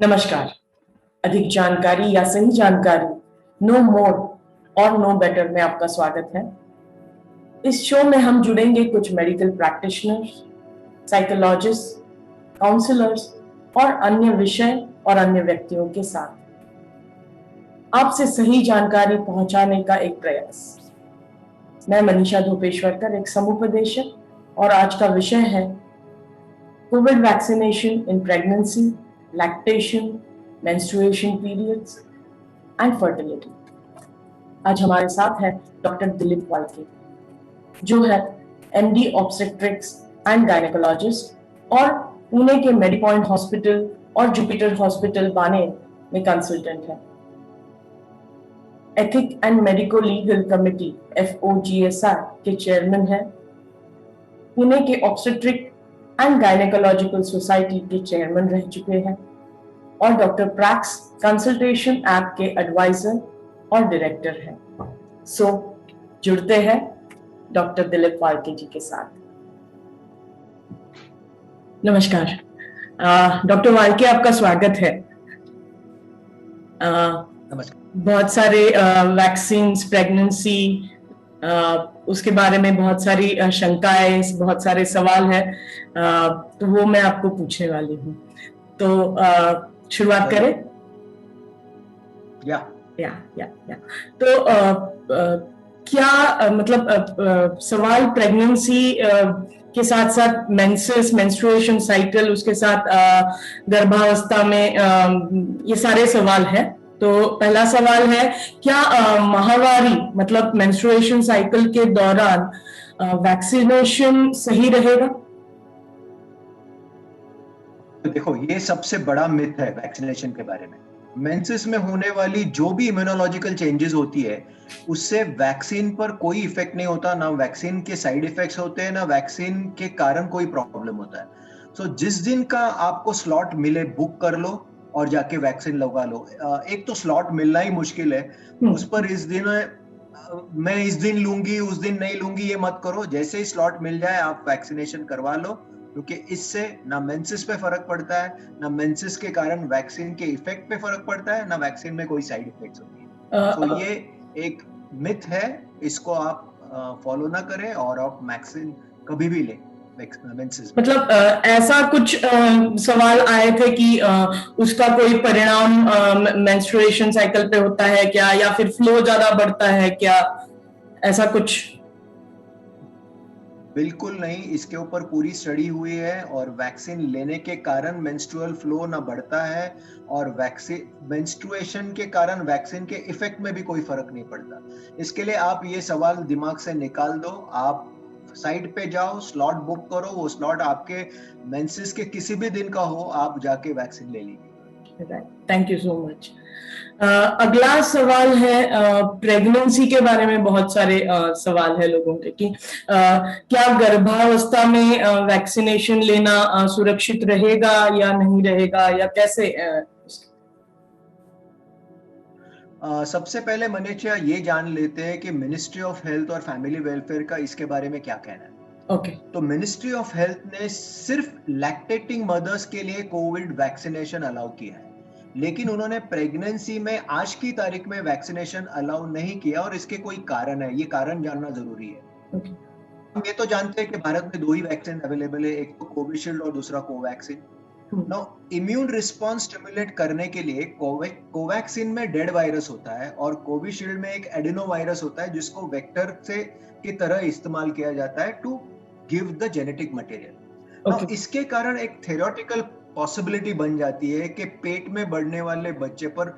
नमस्कार। अधिक जानकारी या सही जानकारी, नो मोर और नो बेटर में आपका स्वागत है। इस शो में हम जुड़ेंगे कुछ मेडिकल प्रैक्टिशनर्स, साइकोलॉजिस्ट, काउंसलर्स और अन्य विषय और अन्य व्यक्तियों के साथ आपसे सही जानकारी पहुंचाने का एक प्रयास। मैं मनीषा धोपेश्वरकर, एक समुपदेशक, और आज का विषय है Covid vaccination in pregnancy, lactation, menstruation periods and fertility। आज हमारे साथ है डॉक्टर दिलीप वाल्के, जो है MD ऑब्स्टेट्रिक्स एंड गायनेकोलॉजिस्ट और पुणे के मेडिपॉइंट हॉस्पिटल और जुपिटर हॉस्पिटल बाने में कंसल्टेंट है। Ethic and medico legal committee FOGSI के चेयरमैन है। पुणे के ऑब्स्टेट्रिक एंड गायनेकोलॉजिकल सोसाइटी के चेयरमैन रह चुके हैं और डॉक्टर प्रैक्स कंसल्टेशन ऐप के एडवाइजर और डायरेक्टर हैं। सो जुड़ते हैं डॉक्टर दिलीप वाल्के जी के साथ। नमस्कार डॉक्टर वाल्के, आपका स्वागत है। नमस्कार। बहुत सारे वैक्सीन, प्रेगनेंसी, उसके बारे में बहुत सारी शंकाएं, बहुत सारे सवाल है, तो वो मैं आपको पूछने वाली हूँ। तो शुरुआत करें? या तो क्या मतलब सवाल प्रेगनेंसी के साथ साथ मेंस्ट्रुएशन साइकिल, उसके साथ गर्भावस्था में ये सारे सवाल हैं। तो पहला सवाल है, क्या माहवारी मतलब मेंस्ट्रुएशन साइकिल के दौरान वैक्सीनेशन सही रहेगा? तो देखो, ये सबसे बड़ा मिथ है वैक्सीनेशन के बारे में। मेंसेस में होने वाली जो भी इम्यूनोलॉजिकल चेंजेस होती है, उससे वैक्सीन पर कोई इफेक्ट नहीं होता। ना वैक्सीन के साइड इफेक्ट्स होते हैं, ना वैक्सीन के कारण कोई प्रॉब्लम होता है। सो जिस दिन का आपको स्लॉट मिले, बुक कर लो और जाके वैक्सीन लगवा लो। एक तो स्लॉट मिलना ही मुश्किल है, उस पर इस दिन मैं इस दिन लूंगी, उस दिन नहीं लूंगी, ये मत करो। जैसे ही स्लॉट मिल जाए आप वैक्सीनेशन करवा लो, क्योंकि इससे ना मेंसेस पे फर्क पड़ता है, ना मेंसेस के कारण वैक्सीन के इफेक्ट पे फर्क पड़ता है, ना वैक्सीन में कोई साइड इफेक्ट्स होती है। तो ये एक मिथ है, इसको आप फॉलो ना करें और आप वैक्सीन कभी भी लें। मतलब ऐसा कुछ सवाल आए थे कि उसका कोई परिणाम मेंस्ट्रुएशन साइकिल पे होता है क्या, या फिर फ्लो ज्यादा बढ़ता है क्या, ऐसा कुछ? बिल्कुल नहीं, इसके ऊपर पूरी स्टडी हुई है और वैक्सीन लेने के कारण मेंस्ट्रुअल फ्लो ना बढ़ता है और वैक्सीन मेंस्ट्रुएशन के कारण वैक्सीन के इफेक्ट में भी कोई फर्क नहीं पड़ता। इसके लिए आप ये सवाल दिमाग से निकाल दो। आप साइट पे जाओ, स्लॉट बुक करो, वो स्लॉट आपके मेंसेस के किसी भी दिन का हो, आप जाके वैक्सीन ले लीजिए। Thank you so much. अगला सवाल है, प्रेगनेंसी के बारे में बहुत सारे सवाल है लोगों के कि क्या गर्भावस्था में वैक्सीनेशन लेना सुरक्षित रहेगा या नहीं रहेगा, या कैसे? सबसे पहले मनीषा ये जान लेते हैं कि मिनिस्ट्री ऑफ हेल्थ और फैमिली वेलफेयर का इसके बारे में क्या कहना है। ओके। तो मिनिस्ट्री ऑफ हेल्थ ने सिर्फ लैक्टेटिंग मदर्स के लिए कोविड वैक्सीनेशन अलाउ किया है, लेकिन उन्होंने प्रेगनेंसी में आज की तारीख में वैक्सीनेशन अलाउ नहीं किया और इसके कोई कारण है, ये कारण जानना जरूरी है। हम ये तो जानते हैं कि भारत में 2 ही वैक्सीन अवेलेबल है, एक तो कोविशील्ड और दूसरा Covaxin. No, immune response stimulate करने के लिए कोवैक्सीन में डेड वायरस होता है और कोविशील्ड में एक एडिनो वायरस होता है, जिसको वेक्टर से की तरह इस्तेमाल किया जाता है to give the genetic material. इसके कारण एक थ्योरेटिकल पॉसिबिलिटी बन जाती है कि पेट में बढ़ने वाले बच्चे पर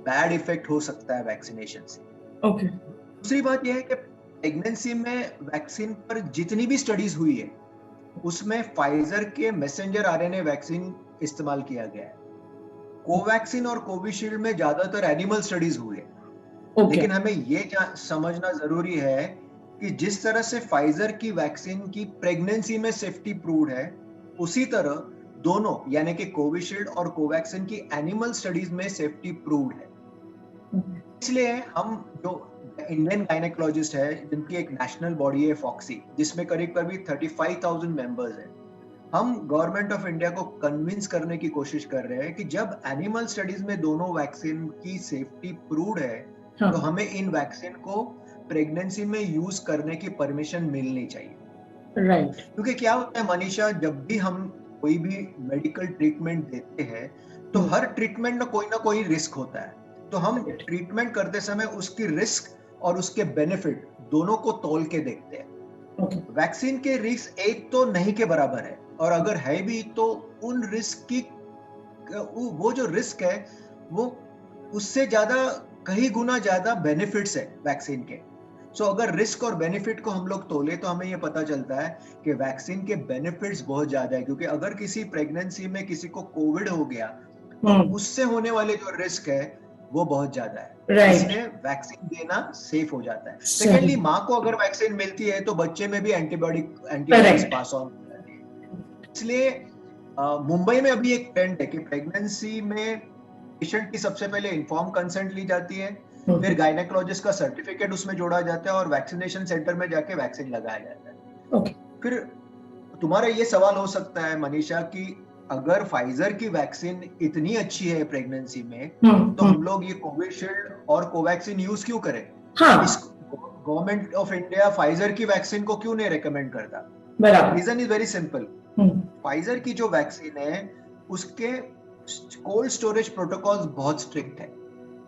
बैड इफेक्ट हो सकता है वैक्सीनेशन से। दूसरी बात यह है कि प्रेगनेंसी में वैक्सीन पर जितनी भी स्टडीज हुई है, उसमें फाइजर के मैसेंजर आरएनए वैक्सीन इस्तेमाल किया गया है। कोवैक्सीन और कोविशील्ड में ज्यादातर एनिमल स्टडीज हुई है। लेकिन हमें ये समझना जरूरी है कि जिस तरह से फाइजर की वैक्सीन की प्रेगनेंसी में सेफ्टी प्रूव्ड है, उसी तरह दोनों यानी कि कोविशील्ड और कोवैक्सीन की एनिमल स्टडीज में सेफ्टी प्रूव्ड है। इसलिए हम जो इंडियन गायनेकोलॉजिस्ट है, जिनकी एक नेशनल बॉडी है फॉक्सी, जिसमें करीब 35,000 मेंबर्स हैं, हम गवर्नमेंट ऑफ इंडिया को कन्विंस करने की कोशिश कर रहे हैं कि जब एनिमल स्टडीज में दोनों वैक्सीन की सेफ्टी प्रूव्ड है, हाँ. तो हमें इन वैक्सीन को प्रेगनेंसी में यूज करने की परमिशन मिलनी चाहिए। राइट. क्योंकि क्या होता है मनीषा, जब भी हम कोई भी मेडिकल ट्रीटमेंट देते हैं तो हर ट्रीटमेंट में कोई ना कोई रिस्क होता है। तो हम ट्रीटमेंट करते समय उसकी रिस्क और उसके बेनिफिट दोनों को तौल के देखते हैं। वैक्सीन के रिस्क एक तो नहीं के बराबर है, और अगर है भी तो उन रिस्क की वो जो रिस्क है वो उससे ज्यादा कई गुना ज्यादा बेनिफिट्स है वैक्सीन के। सो अगर रिस्क और बेनिफिट को हम लोग तोले तो हमें ये पता चलता है कि वैक्सीन के बेनिफिट्स बहुत ज्यादा है। क्योंकि अगर किसी प्रेगनेंसी में किसी को कोविड हो गया तो उससे होने वाले जो रिस्क है वो बहुत ज्यादा है, इसलिए वैक्सीन देना सेफ हो जाता है। सेकेंडली, माँ को अगर वैक्सीन मिलती है तो बच्चे में भी एंटीबॉडीज पास ऑन हो जाती है। इसलिए मुंबई में अभी एक ट्रेंड है कि प्रेगनेंसी में पेशेंट की सबसे पहले इन्फॉर्म कंसेंट ली जाती है, फिर गायनेकोलॉजिस्ट का सर्टिफिकेट उसमें जोड़ा जाता है और वैक्सीनेशन सेंटर में जाके वैक्सीन लगाया जाता है। फिर तुम्हारा ये सवाल हो सकता है मनीषा कि अगर फाइजर की वैक्सीन इतनी अच्छी है प्रेगनेंसी में, तो हम लोग ये कोविशील्ड और कोवैक्सीन यूज क्यों करें? गवर्नमेंट ऑफ इंडिया फाइजर की वैक्सीन को क्यों नहीं रेकमेंड करता? Reason is very simple. Pfizer की जो वैक्सीन है उसके कोल्ड स्टोरेज प्रोटोकॉल्स बहुत स्ट्रिक्ट है,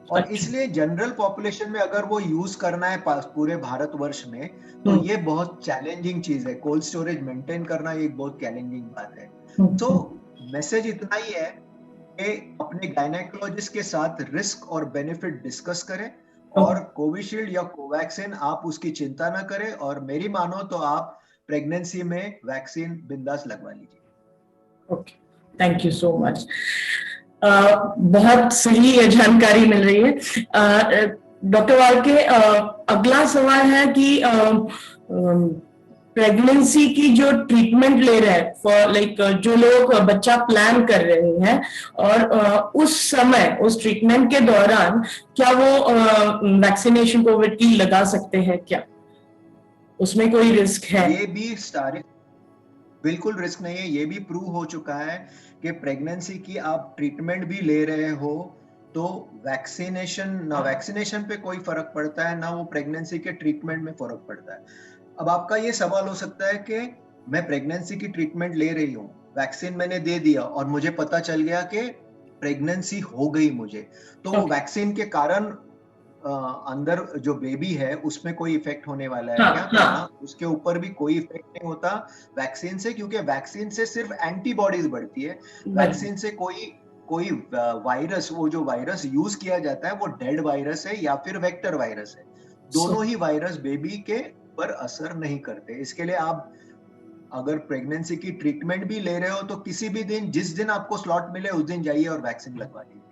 और इसलिए जनरल पॉपुलेशन में अगर वो यूज करना है पूरे भारतवर्ष में तो ये बहुत चैलेंजिंग चीज है। कोल्ड स्टोरेज मेंटेन करना एक बहुत चैलेंजिंग बात है। तो मैसेज इतना ही है कि अपने गायनेकोलॉजिस्ट के साथ रिस्क और बेनिफिट डिस्कस करें, और कोविशील्ड या कोवैक्सीन आप उसकी चिंता ना करें, और मेरी मानो तो आप प्रेगनेंसी में वैक्सीन बिंदास लगवा लीजिए। Okay, thank you so much. बहुत सही जानकारी मिल रही है। डॉक्टर वालके, अगला सवाल है कि प्रेगनेंसी की जो ट्रीटमेंट ले रहे हैं फॉर लाइक जो लोग बच्चा प्लान कर रहे हैं, और उस समय उस ट्रीटमेंट के दौरान क्या वो वैक्सीनेशन कोविड की लगा सकते हैं? क्या उसमें कोई रिस्क है? ये भी बिल्कुल रिस्क नहीं है। ये भी प्रूव हो चुका है कि प्रेगनेंसी की आप ट्रीटमेंट भी ले रहे हो तो वैक्सीनेशन पे कोई फर्क पड़ता है ना वो प्रेगनेंसी के ट्रीटमेंट में फर्क पड़ता है। अब आपका ये सवाल हो सकता है कि मैं प्रेगनेंसी की ट्रीटमेंट ले रही हूँ, वैक्सीन मैंने दे दिया और मुझे पता चल गया कि प्रेगनेंसी हो गई मुझे, तो वो वैक्सीन के कारण अंदर जो बेबी है उसमें कोई इफेक्ट होने वाला है क्या? तो हाँ, उसके ऊपर भी कोई इफेक्ट नहीं होता वैक्सीन से, क्योंकि वैक्सीन से सिर्फ एंटीबॉडीज बढ़ती है। वैक्सीन से कोई वायरस, वो जो वायरस यूज किया जाता है वो डेड वायरस है या फिर वेक्टर वायरस है। दोनों ही वायरस बेबी के पर असर नहीं करते। इसके लिए आप अगर प्रेगनेंसी की ट्रीटमेंट भी ले रहे हो तो किसी भी दिन, जिस दिन आपको स्लॉट मिले उस दिन जाइए और वैक्सीन लगवा लीजिए।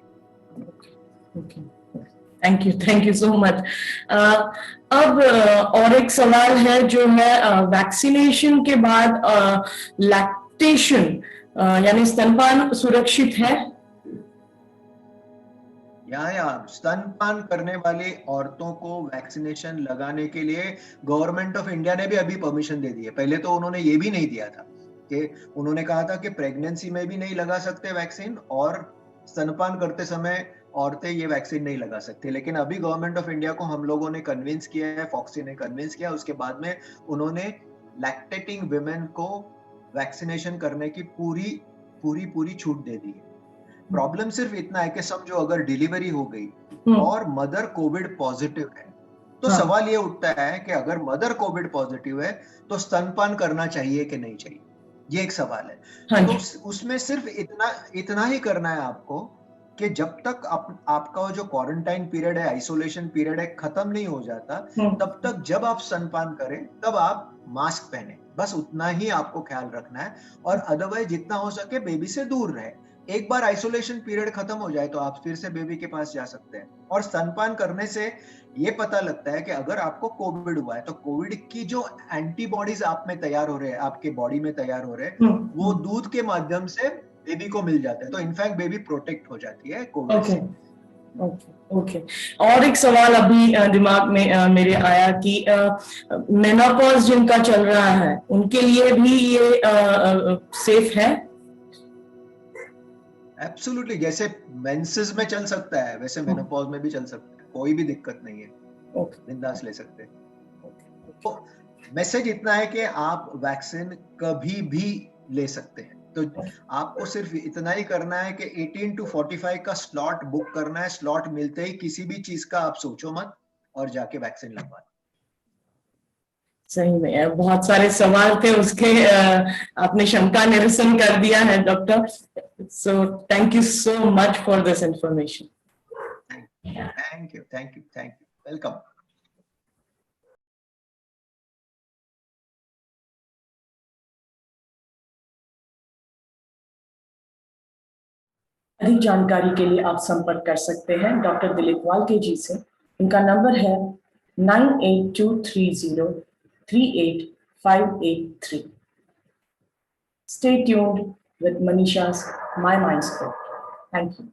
Thank you so much. अब और एक सवाल है जो है वैक्सीनेशन के बाद लैक्टेशन यानी स्तनपान सुरक्षित है? यहाँ स्तनपान करने वाली औरतों को वैक्सीनेशन लगाने के लिए गवर्नमेंट ऑफ इंडिया ने भी अभी परमिशन दे दी है। पहले तो उन्होंने ये भी नहीं दिया था, कि उन्होंने कहा था कि प्रेगनेंसी में भी नहीं लगा सकते वैक्सीन और स्तनपान करते समय औरतें ये वैक्सीन नहीं लगा सकती। लेकिन अभी गवर्नमेंट ऑफ इंडिया को हम लोगों ने कन्विंस किया है, फॉक्सी ने कन्विंस किया, उसके बाद में उन्होंने लैक्टेटिंग विमेन को वैक्सीनेशन करने की पूरी छूट दे दी है। प्रॉब्लम सिर्फ इतना है कि समझो अगर डिलीवरी हो गई और मदर कोविड पॉजिटिव है तो सवाल ये उठता है कि अगर मदर कोविड पॉजिटिव है तो स्तनपान करना चाहिए कि नहीं चाहिए, ये एक सवाल है। तो उसमें सिर्फ इतना ही करना है आपको कि जब तक आपका जो क्वारंटाइन पीरियड है, आइसोलेशन पीरियड है, खत्म नहीं हो जाता, तब तक जब आप स्तनपान करें तब आप मास्क पहने, बस उतना ही आपको ख्याल रखना है। और अदरवाइज जितना हो सके बेबी से दूर रहे। एक बार आइसोलेशन पीरियड खत्म हो जाए तो आप फिर से बेबी के पास जा सकते हैं। और स्तनपान करने से ये पता लगता है कि अगर आपको कोविड हुआ है तो कोविड की जो एंटीबॉडीज आप में तैयार हो रहे हैं, आपके बॉडी में तैयार हो रहे हैं, वो दूध के माध्यम से बेबी को मिल जाता है। तो इनफैक्ट बेबी प्रोटेक्ट हो जाती है कोविड से। Okay okay. और एक सवाल अभी दिमाग में मेरे आया कि मेनोपॉज जिनका चल रहा है उनके लिए भी ये सेफ है? एब्सोल्युटली, जैसे मेंसेस में चल सकता है वैसे मेनोपॉज में भी चल सकता है, कोई भी दिक्कत नहीं है, बिंदास ले सकते हैं। तो मैसेज इतना है कि आप वैक्सीन कभी भी ले सकते हैं, तो आपको सिर्फ इतना ही करना है कि 18 to 45 का स्लॉट बुक करना है। स्लॉट मिलते ही किसी भी चीज का आप सोचो मत और जाके वैक्सीन लगवा। सही में बहुत सारे सवाल थे उसके, आपने शंका निरसन कर दिया है doctor. So thank you so much for this information. Thank you, thank you, thank you, welcome. अधिक जानकारी के लिए आप संपर्क कर सकते हैं डॉक्टर दिलीप वाल्के जी से। इनका नंबर है 9823038583। Stay tuned with Manisha's My Mind Sport. Thank you.